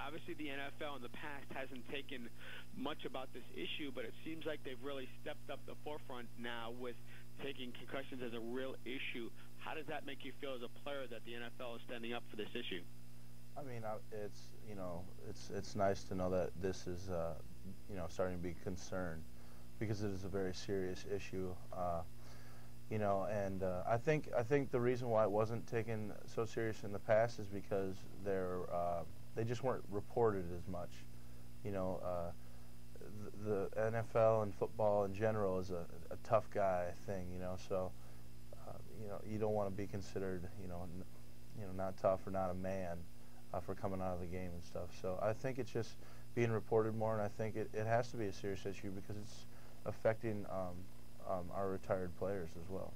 obviously the NFL in the past hasn't taken much about this issue, but it seems like they've really stepped up the forefront now with taking concussions as a real issue. How does that make you feel as a player that the NFL is standing up for this issue? I mean, it's nice to know that this is starting to be concerned, because it is a very serious issue. And I think the reason why it wasn't taken so serious in the past is because they just weren't reported as much. The NFL and football in general is a tough guy thing. So you don't want to be considered not tough or not a man for coming out of the game and stuff. So I think it's just being reported more, and I think it has to be a serious issue because it's affecting our retired players as well.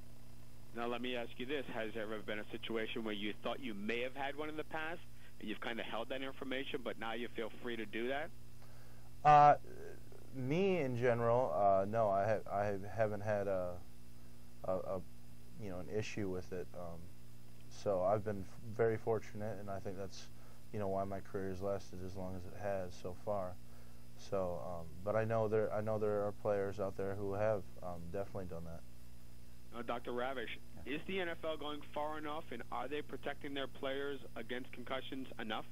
Now let me ask you this. Has there ever been a situation where you thought you may have had one in the past, and you've kind of held that information, but now you feel free to do that? Me in general, no, I haven't had an issue with it. So I've been very fortunate, and I think that's why my career has lasted as long as it has so far. So, but I know there are players out there who have definitely done that. Dr. Ravish, is the NFL going far enough, and are they protecting their players against concussions enough?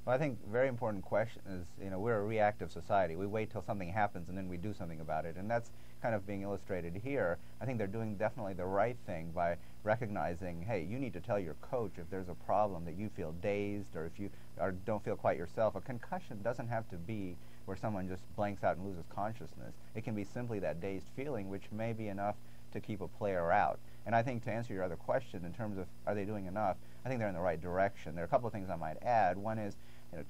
Well, I think a very important question is, we're a reactive society. We wait till something happens and then we do something about it, and that's kind of being illustrated here. I think they're doing definitely the right thing by recognizing, hey, you need to tell your coach if there's a problem, that you feel dazed or if you don't feel quite yourself. A concussion doesn't have to be where someone just blanks out and loses consciousness. It can be simply that dazed feeling, which may be enough to keep a player out. And I think to answer your other question in terms of are they doing enough, I think they're in the right direction. There are a couple of things I might add. One is,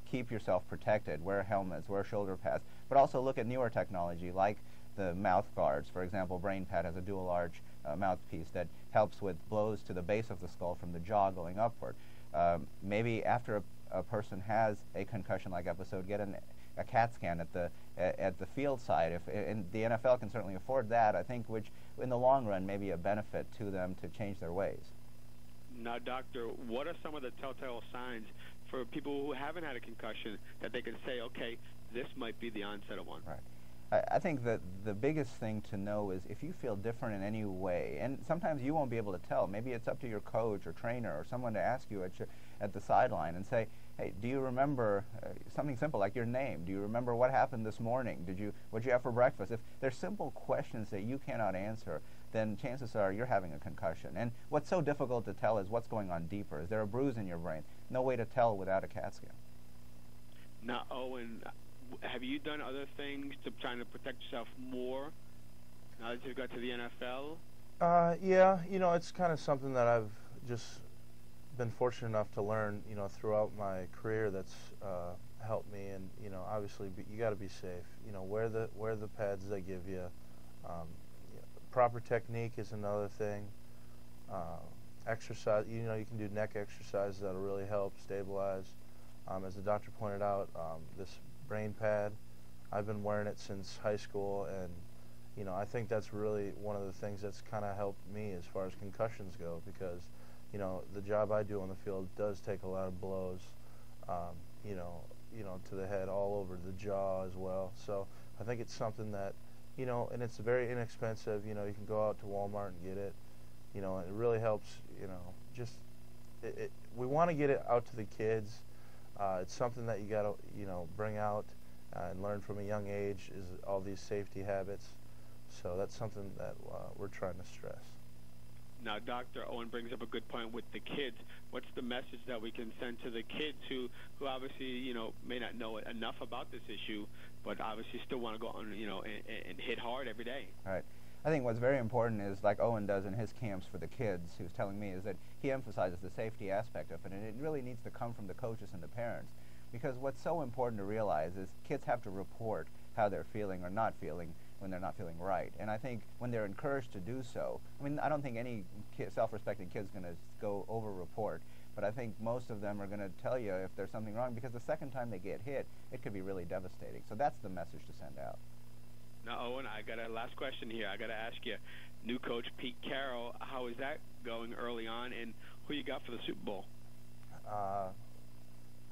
keep yourself protected, wear helmets, wear shoulder pads, but also look at newer technology like the mouth guards. For example, BrainPad has a dual arch mouthpiece that helps with blows to the base of the skull from the jaw going upward. Maybe after a person has a concussion-like episode, get a CAT scan at the field side. And the NFL can certainly afford that, I think, which in the long run may be a benefit to them to change their ways. Now, Doctor, what are some of the telltale signs for people who haven't had a concussion that they can say, okay, this might be the onset of one? Right. I think that the biggest thing to know is if you feel different in any way, and sometimes you won't be able to tell. Maybe it's up to your coach or trainer or someone to ask you at the sideline and say, hey, do you remember something simple like your name? Do you remember what happened this morning? What'd you have for breakfast? If there's simple questions that you cannot answer, then chances are you're having a concussion. And what's so difficult to tell is what's going on deeper. Is there a bruise in your brain? No way to tell without a CAT scan. Now, Owen, have you done other things to try to protect yourself more now that you've got to the NFL? Yeah, it's kind of something that I've just been fortunate enough to learn, throughout my career that's helped me. And, obviously you got to be safe. Wear the pads they give you. Proper technique is another thing. Exercise, you can do neck exercises that'll really help stabilize. As the doctor pointed out, this brain pad, I've been wearing it since high school, and I think that's really one of the things that's kind of helped me as far as concussions go, because the job I do on the field does take a lot of blows, to the head, all over the jaw as well. So I think it's something that, and it's very inexpensive. You can go out to Walmart and get it. It really helps. We want to get it out to the kids. It's something that you got to, bring out and learn from a young age, is all these safety habits. So that's something that we're trying to stress. Now, Dr. Owen brings up a good point with the kids. What's the message that we can send to the kids who obviously, may not know enough about this issue, but obviously still want to go on, and hit hard every day? All right. I think what's very important is, like Owen does in his camps for the kids, who's telling me, is that he emphasizes the safety aspect of it, and it really needs to come from the coaches and the parents. Because what's so important to realize is kids have to report how they're feeling or not feeling when they're not feeling right. And I think when they're encouraged to do so, I don't think any self-respecting kid's going to go over-report, but I think most of them are going to tell you if there's something wrong, because the second time they get hit, it could be really devastating. So that's the message to send out. Now, Owen, I got a last question here. I got to ask you, new coach Pete Carroll, how is that going early on, and who you got for the Super Bowl?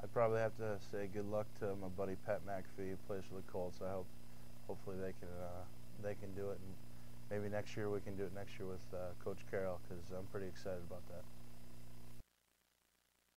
I'd probably have to say good luck to my buddy Pat McAfee, who plays for the Colts. Hopefully they can do it, and maybe next year we can do it next year with Coach Carroll, because I'm pretty excited about that.